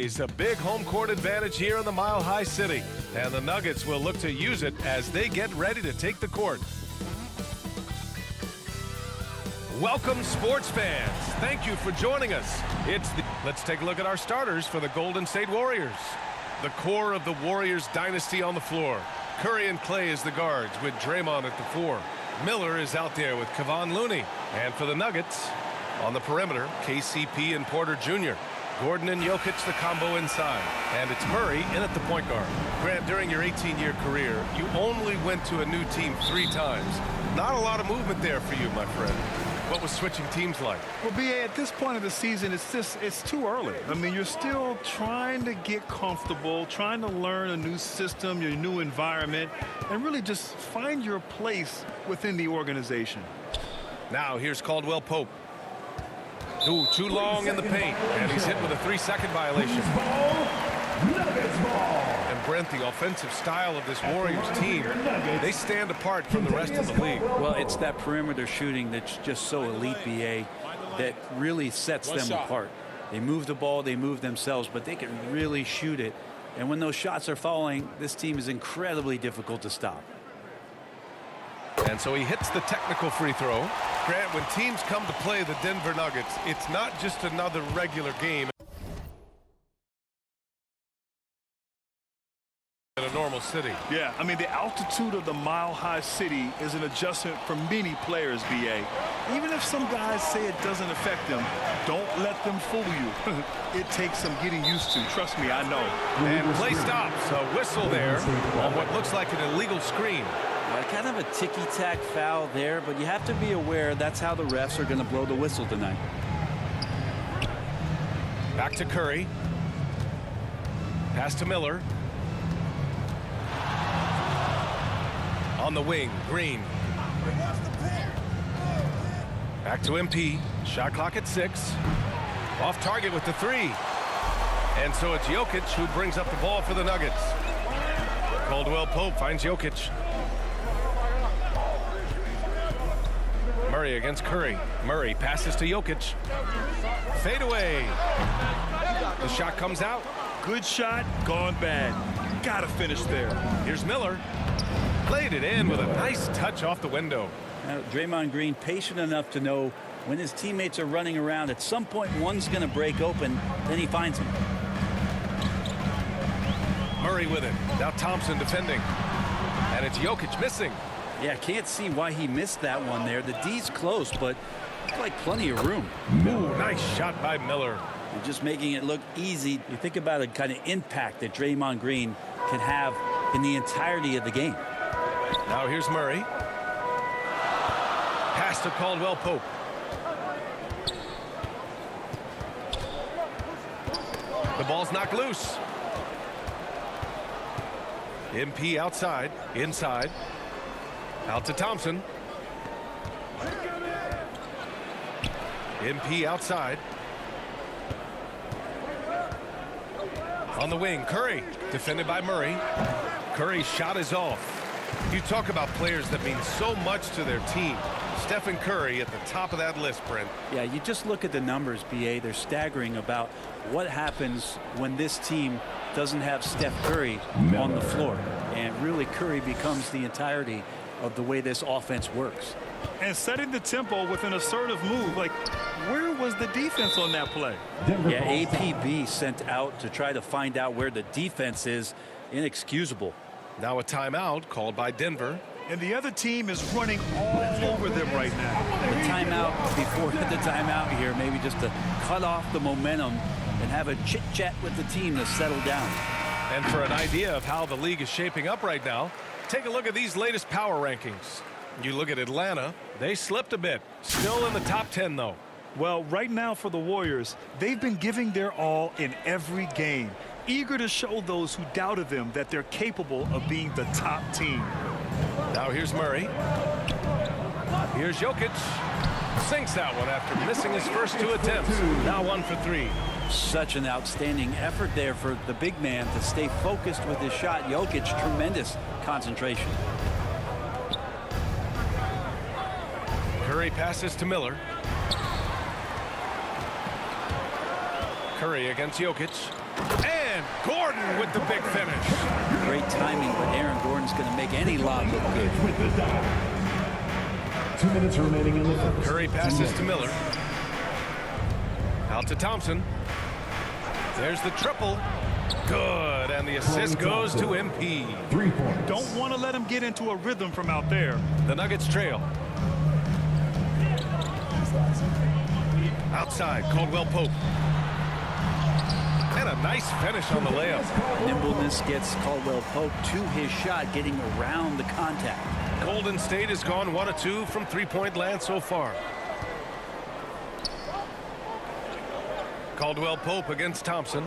It's a big home court advantage here in the Mile High City, and the Nuggets will look to use it as they get ready to take the court. Welcome, sports fans. Thank you for joining us. Let's take a look at our starters for the Golden State Warriors. The core of the Warriors dynasty on the floor. Curry and Clay as the guards with Draymond at the 4. Miller is out there with Kevon Looney. And for the Nuggets, on the perimeter, KCP and Porter Jr. Gordon and Jokic, the combo inside. And it's Murray in at the point guard. Grant, during your 18-year career, you only went to a new team 3 times. Not a lot of movement there for you, my friend. What was switching teams like? Well, B.A., at this point of the season, it's too early. I mean, you're still trying to get comfortable, trying to learn a new system, your new environment, and really just find your place within the organization. Now, here's Caldwell Pope. Ooh, too long in the paint, and he's hit with a 3-second violation. And Brent, the offensive style of this Warriors team, they stand apart from the rest of the league. Well, it's that perimeter shooting that's just so elite, BA, that really sets them apart. They move the ball, they move themselves, but they can really shoot it. And when those shots are falling, this team is incredibly difficult to stop. And so he hits the technical free throw. Grant, when teams come to play the Denver Nuggets, it's not just another regular game in a normal city. Yeah, I mean, the altitude of the Mile High City is an adjustment for many players, B.A. Even if some guys say it doesn't affect them, don't let them fool you. It takes some getting used to. Trust me, I know. And play stops. A whistle there on what looks like an illegal screen. Kind of a ticky-tack foul there, but you have to be aware that's how the refs are going to blow the whistle tonight. Back to Curry. Pass to Miller. On the wing, Green. Back to MP. Shot clock at 6. Off target with the 3. And so it's Jokic who brings up the ball for the Nuggets. Caldwell Pope finds Jokic. Murray against Curry. Murray passes to Jokic. Fade away. The shot comes out. Good shot, gone bad. Gotta finish there. Here's Miller. Played it in with a nice touch off the window. Now, Draymond Green patient enough to know when his teammates are running around, at some point one's going to break open, then he finds him. Murray with it. Now Thompson defending. And it's Jokic missing. Yeah, can't see why he missed that one there. The D's close, but looks like plenty of room. Ooh, nice shot by Miller. And just making it look easy. You think about the kind of impact that Draymond Green can have in the entirety of the game. Now here's Murray. Pass to Caldwell Pope. The ball's knocked loose. MP outside, inside. Out to Thompson. MP outside. On the wing, Curry. Defended by Murray. Curry's shot is off. You talk about players that mean so much to their team. Stephen Curry at the top of that list, Brent. Yeah, you just look at the numbers, BA. They're staggering about what happens when this team doesn't have Steph Curry on the floor. And really, Curry becomes the entirety of the way this offense works. And setting the tempo with an assertive move. Like, where was the defense on that play? Yeah, APB sent out to try to find out where the defense is. Inexcusable. Now a timeout called by Denver. And the other team is running all over them right now. The timeout before the timeout here, maybe just to cut off the momentum and have a chit-chat with the team to settle down. And for an idea of how the league is shaping up right now, take a look at these latest power rankings. You look at Atlanta, they slipped a bit. Still in the top 10, though. Well, right now for the Warriors, they've been giving their all in every game, eager to show those who doubted them that they're capable of being the top team. Now here's Murray. Here's Jokic. Sinks that one after missing his first 2 attempts. Now 1 for 3. Such an outstanding effort there for the big man to stay focused with his shot. Jokic, tremendous concentration. Curry passes to Miller. Curry against Jokic. And Gordon with the big finish. Great timing, but Aaron Gordon's going to make any lob look good. 2 minutes remaining in the first. Curry passes to Miller. Out to Thompson. There's the triple. Good, and the assist goes to MP. 3 points. Don't want to let him get into a rhythm from out there. The Nuggets trail. Outside, Caldwell Pope. And a nice finish on the layup. Nimbleness gets Caldwell Pope to his shot, getting around the contact. Golden State has gone 1 of 2 from three-point land so far. Caldwell Pope against Thompson.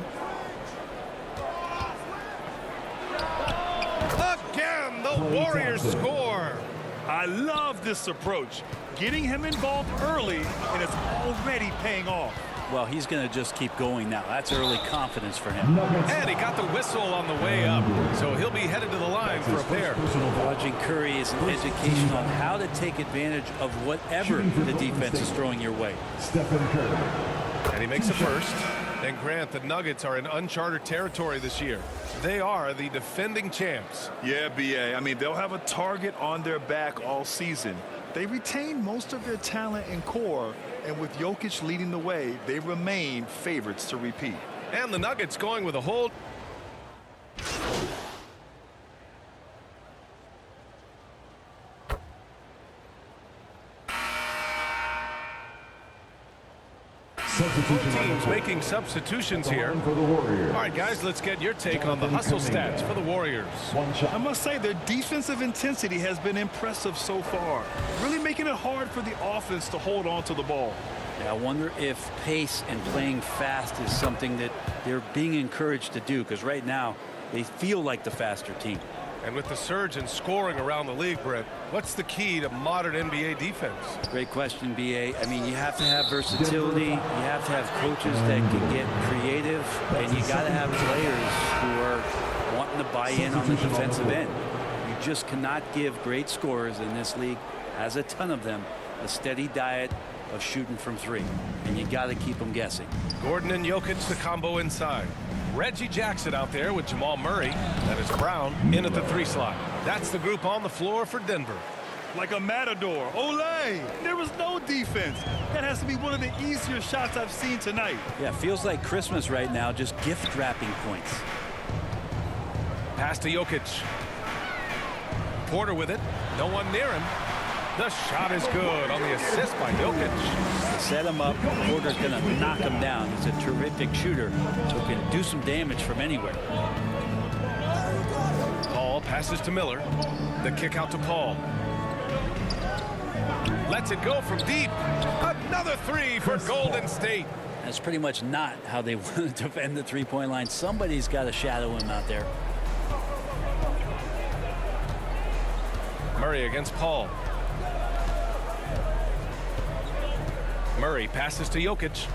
Again, the Warriors score. I love this approach. Getting him involved early, and it's already paying off. Well, he's going to just keep going now. That's early confidence for him. And he got the whistle on the way up, so he'll be headed to the line for a pair. Watching Curry is an education on how to take advantage of whatever the defense is throwing your way. Stephen Curry. And he makes a first. And Grant, the Nuggets are in uncharted territory this year. They are the defending champs. Yeah, BA. I mean, they'll have a target on their back all season. They retain most of their talent and core, and with Jokic leading the way, they remain favorites to repeat. And the Nuggets going with a hold. Teams making substitutions here. For the Warriors. All right, guys, let's get your take on the hustle stats for the Warriors. 1 shot. I must say their defensive intensity has been impressive so far, really making it hard for the offense to hold on to the ball. Yeah, I wonder if pace and playing fast is something that they're being encouraged to do, because right now they feel like the faster team. And with the surge in scoring around the league, Brent, what's the key to modern NBA defense? Great question, BA. I mean, you have to have versatility. You have to have coaches that can get creative, and you got to have players who are wanting to buy in on the defensive end. You just cannot give great scorers in this league, has a ton of them, a steady diet of shooting from three, and you got to keep them guessing. Gordon and Jokic, the combo inside. Reggie Jackson out there with Jamal Murray. That is Brown in at the 3 slot. That's the group on the floor for Denver. Like a matador. Olay! There was no defense. That has to be one of the easier shots I've seen tonight. Yeah, feels like Christmas right now, just gift wrapping points. Pass to Jokic. Porter with it. No one near him. The shot is good on the assist by Jokic. To set him up, Porter's going to knock him down. He's a terrific shooter, so can do some damage from anywhere. Paul passes to Miller. The kick out to Paul. Lets it go from deep. Another 3 for Golden State. That's pretty much not how they want to defend the three-point line. Somebody's got to shadow him out there. Murray against Paul. Murray passes to Jokic.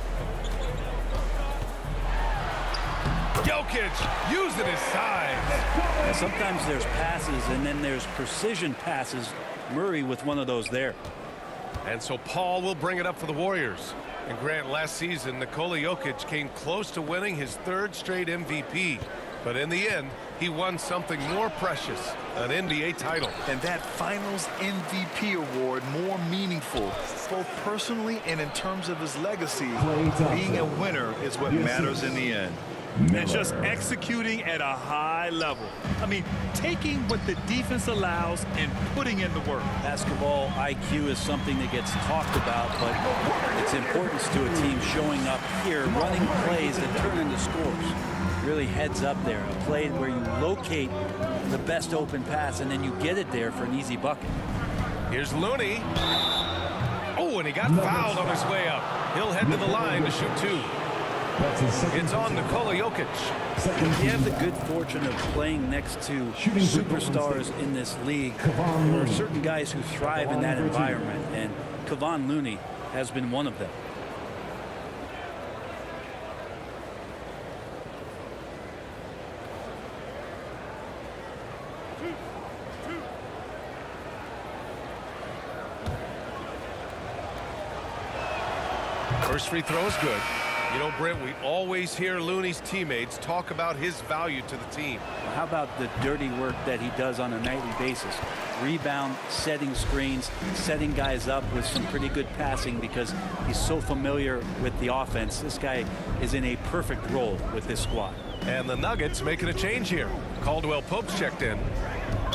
Jokic using his size. And sometimes there's passes and then there's precision passes. Murray with one of those there. And so Paul will bring it up for the Warriors. And Grant, last season, Nikola Jokic came close to winning his 3rd straight MVP. But in the end, he won something more precious, an NBA title. And that Finals MVP award more meaningful, both personally and in terms of his legacy. Being a winner is what matters in the end. And just executing at a high level. I mean, taking what the defense allows and putting in the work. Basketball IQ is something that gets talked about, but its importance to a team showing up here, running plays that turn into scores. Really heads up there, a play where you locate the best open pass and then you get it there for an easy bucket. Here's Looney. Oh, and he got fouled on his way up. He'll head to the line to shoot 2. It's on Nikola Jokic. You have the good fortune of playing next to superstars in this league. There are certain guys who thrive in that environment, and Kevon Looney has been one of them. First free throw is good. You know, Brent, we always hear Looney's teammates talk about his value to the team. How about the dirty work that he does on a nightly basis? Rebound, setting screens, setting guys up with some pretty good passing because he's so familiar with the offense. This guy is in a perfect role with this squad. And the Nuggets making a change here. Caldwell Pope's checked in.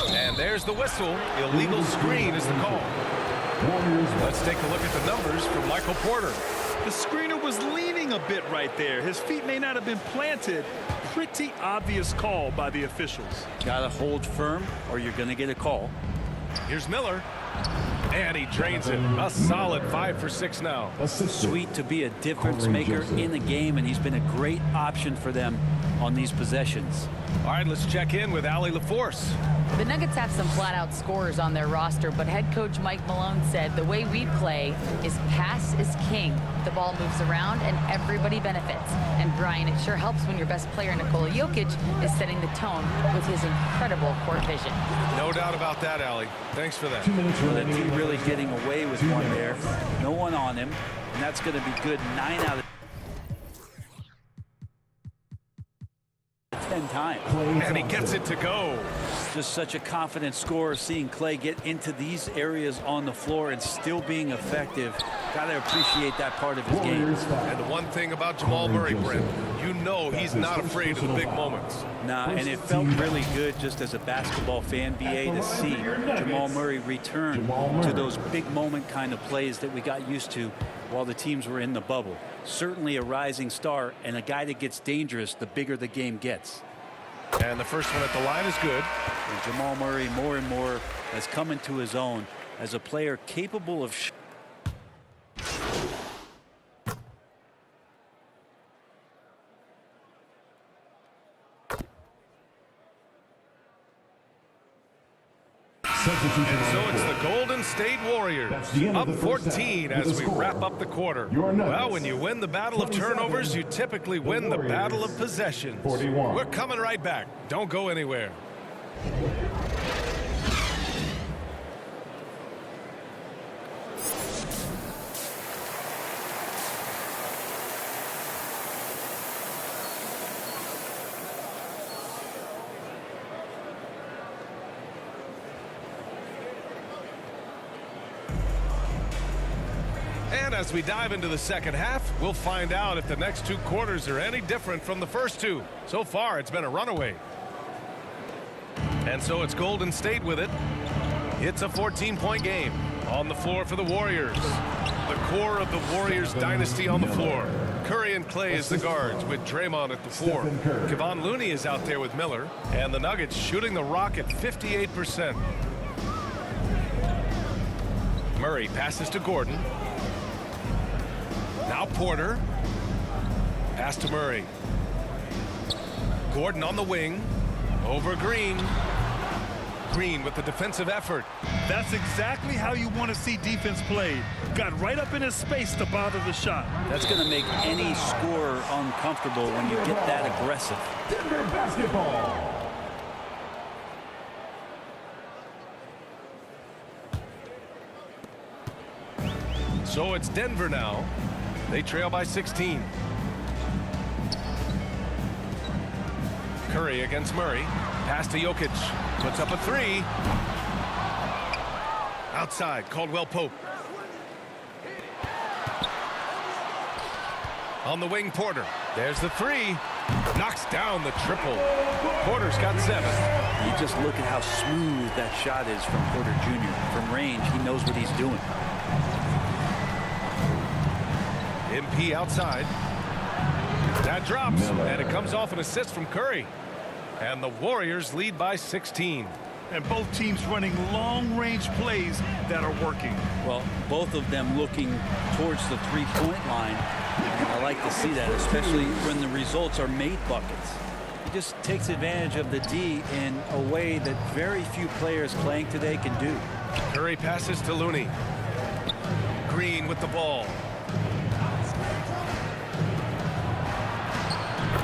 And there's the whistle. Illegal screen is the call. Let's take a look at the numbers from Michael Porter. The screener was leaning a bit right there. His feet may not have been planted. Pretty obvious call by the officials. Gotta hold firm or you're gonna get a call. Here's Miller. And he drains it. A solid 5 for 6 now. Sweet to be a difference maker in the game, and he's been a great option for them on these possessions. All right, let's check in with Allie LaForce. The Nuggets have some flat-out scorers on their roster, but head coach Mike Malone said the way we play is pass is king. The ball moves around and everybody benefits. And Brian, it sure helps when your best player, Nikola Jokic, is setting the tone with his incredible court vision. No doubt about that, Allie. Thanks for that. 2 minutes remaining. He really getting away with one there. No one on him, and that's going to be good 9 out of 10 times. And he gets it to go. Just such a confident scorer, seeing Clay get into these areas on the floor and still being effective. Got to appreciate that part of his game. And the one thing about Jamal Murray, Brent, you know he's not afraid of the big moments. Nah, and it felt really good just as a basketball fan, BA, to see Jamal Murray return to those big moment kind of plays that we got used to while the teams were in the bubble. Certainly a rising star and a guy that gets dangerous the bigger the game gets. And the first one at the line is good. And Jamal Murray more and more has come into his own as a player capable of And so it's the Golden State Warriors up 14 as we wrap up the quarter. Well, when you win the battle of turnovers, you typically win the battle of possessions. We're coming right back. Don't go anywhere. And as we dive into the second half, we'll find out if the next 2 quarters are any different from the first 2. So far, it's been a runaway. And so it's Golden State with it. It's a 14-point game on the floor for the Warriors. The core of the Warriors dynasty on the floor. Curry and Clay as the guards with Draymond at the 4. Kevon Looney is out there with Miller. And the Nuggets shooting the rock at 58%. Murray passes to Gordon. Now Porter. Pass to Murray. Gordon on the wing. Over Green. Green with the defensive effort. That's exactly how you want to see defense played. Got right up in his space to bother the shot. That's going to make any scorer uncomfortable when you get that aggressive. Denver basketball. So it's Denver now. They trail by 16. Curry against Murray. Pass to Jokic. Puts up a 3. Outside, Caldwell Pope. On the wing, Porter. There's the 3. Knocks down the triple. Porter's got 7. You just look at how smooth that shot is from Porter Jr. From range, he knows what he's doing. MP outside. That drops, and it comes off an assist from Curry. And the Warriors lead by 16. And both teams running long-range plays that are working. Well, both of them looking towards the three-point line. And I like to see that, especially when the results are made buckets. He just takes advantage of the D in a way that very few players playing today can do. Curry passes to Looney. Green with the ball.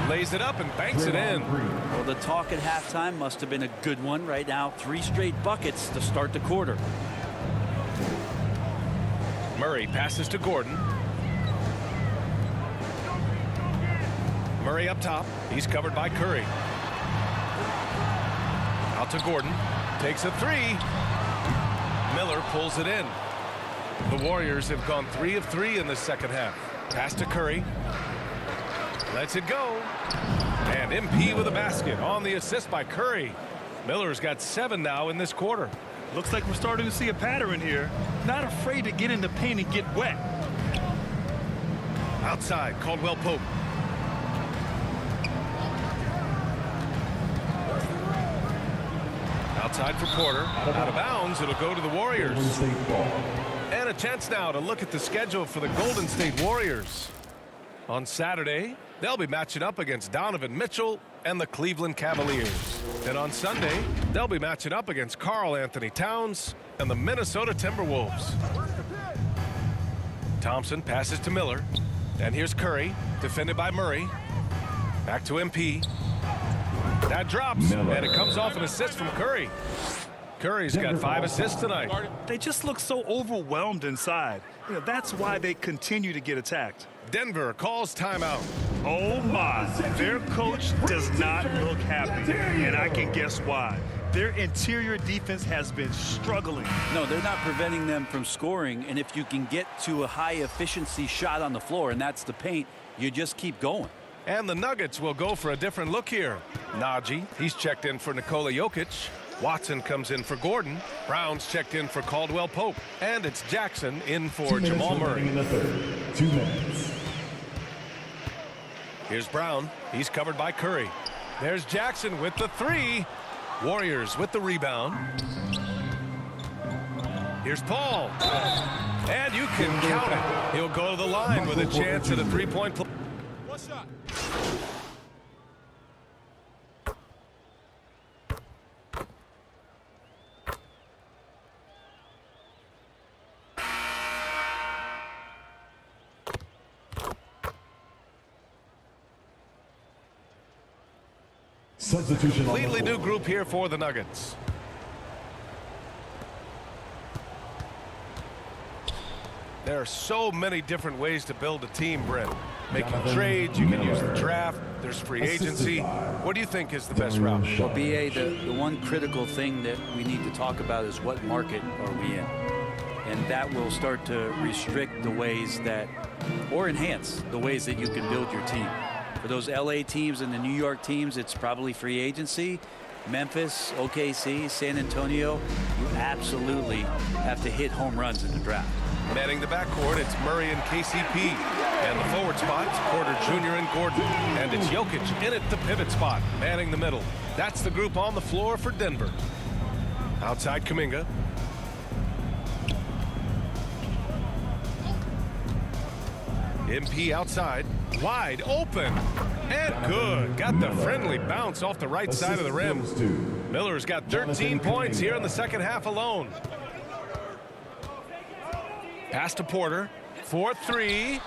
Lays it up and banks it in. Well, the talk at halftime must have been a good one. Right now, 3 straight buckets to start the quarter. Murray passes to Gordon. Murray up top. He's covered by Curry. Out to Gordon. Takes a three. Miller pulls it in. The Warriors have gone 3 of 3 in the second half. Pass to Curry. Lets it go. And MP with a basket on the assist by Curry. Miller's got 7 now in this quarter. Looks like we're starting to see a pattern here. Not afraid to get in the paint and get wet. Outside, Caldwell Pope. Outside for Porter. Out of bounds. It'll go to the Warriors. And a chance now to look at the schedule for the Golden State Warriors. On Saturday, they'll be matching up against Donovan Mitchell and the Cleveland Cavaliers. And on Sunday, they'll be matching up against Karl Anthony Towns and the Minnesota Timberwolves. Thompson passes to Miller. And here's Curry, defended by Murray. Back to MP. That drops, and it comes off an assist from Curry. Curry's got 5 assists tonight. They just look so overwhelmed inside. You know, that's why they continue to get attacked. Denver calls timeout. Oh my, their coach does not look happy, and I can guess why. Their interior defense has been struggling. No, they're not preventing them from scoring, and if you can get to a high efficiency shot on the floor, and that's the paint, you just keep going. And the Nuggets will go for a different look here. Najee, he's checked in for Nikola Jokic. Watson comes in for Gordon. Brown's checked in for Caldwell Pope. And it's Jackson in for Jamal Murray. In the third. 2 minutes. Here's Brown. He's covered by Curry. There's Jackson with the 3. Warriors with the rebound. Here's Paul. And you can count it. He'll go to the line with a chance at a 3-point play. What's up? Substitution on the Completely floor. new group here for the Nuggets. There are so many different ways to build a team, Brent. Making trades, you can use the draft, there's free agency. What do you think is the best route? Well, BA, the one critical thing that we need to talk about is what market are we in? And that will start to restrict the ways that, or enhance the ways that you can build your team. For those LA teams and the New York teams, it's probably free agency. Memphis, OKC, San Antonio, you absolutely have to hit home runs in the draft. Manning the backcourt, it's Murray and KCP. And the forward spot, it's Porter Jr. and Gordon. And it's Jokic in at the pivot spot, manning the middle. That's the group on the floor for Denver. Outside Kuminga. MP outside, wide open, and good. Got the friendly bounce off the right side of the rim. Miller's got 13 points here in the second half alone. Pass to Porter, 4-3.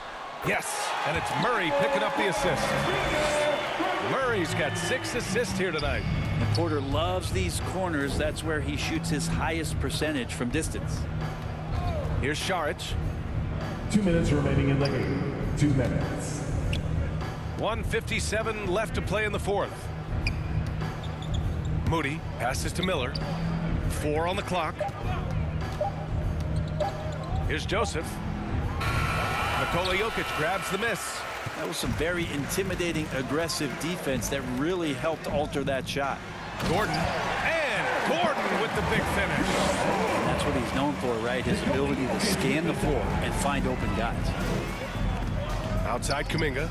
Yes, and it's Murray picking up the assist. Murray's got 6 assists here tonight. And Porter loves these corners. That's where he shoots his highest percentage from distance. Here's Saric. 2 minutes remaining in the game. 2 minutes. 1:57 left to play in the fourth. Moody passes to Miller. 4 on the clock. Here's Joseph. Nikola Jokic grabs the miss. That was some very intimidating, aggressive defense that really helped alter that shot. Gordon. And Gordon with the big finish. That's what he's known for, right? His ability to scan the floor and find open guys. Outside Kuminga.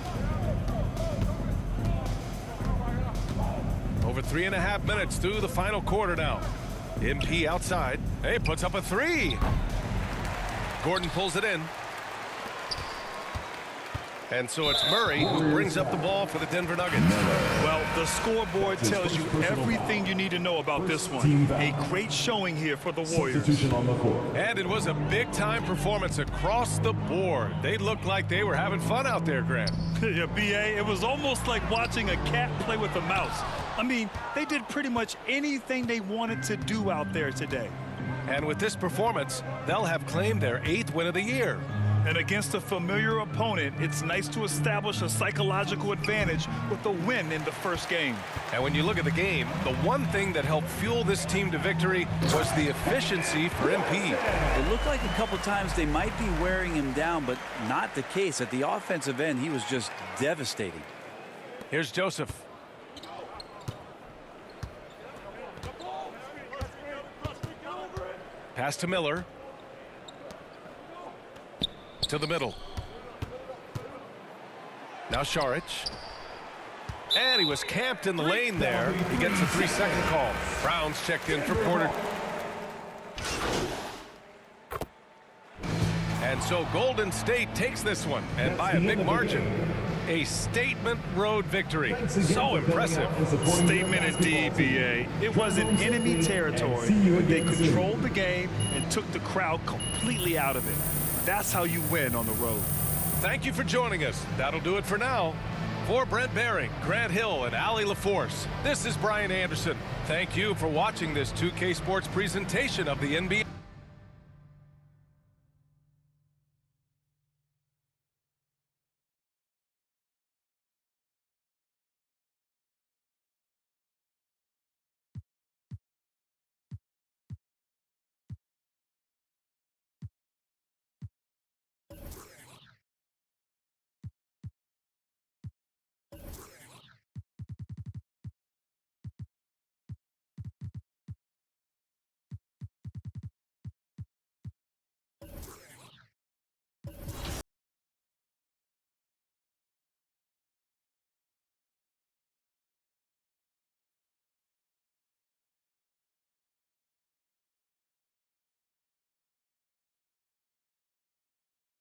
Over 3.5 minutes through the final quarter now. MP outside. Hey, puts up a 3. Gordon pulls it in. And so it's Murray who brings up the ball for the Denver Nuggets. Well, the scoreboard tells you everything you need to know about this one. A great showing here for the Warriors. Substitution on the court. And it was a big-time performance across the board. They looked like they were having fun out there, Grant. Yeah, BA, it was almost like watching a cat play with a mouse. I mean, they did pretty much anything they wanted to do out there today. And with this performance, they'll have claimed their 8th win of the year. And against a familiar opponent, it's nice to establish a psychological advantage with a win in the first game. And when you look at the game, the one thing that helped fuel this team to victory was the efficiency for MP. It looked like a couple times they might be wearing him down, but not the case. At the offensive end, he was just devastating. Here's Joseph. Pass to Miller. To the middle. Now Šarić. And he was camped in the lane there. He gets a 3-second call. Brown's checked in for Porter. And so Golden State takes this one, and by a big margin. A statement road victory. So impressive. Statement indeed, BA. It was in enemy territory. They controlled the game and took the crowd completely out of it. That's how you win on the road. Thank you for joining us. That'll do it for now. For Brent Behring, Grant Hill, and Allie LaForce, this is Brian Anderson. Thank you for watching this 2K Sports presentation of the NBA.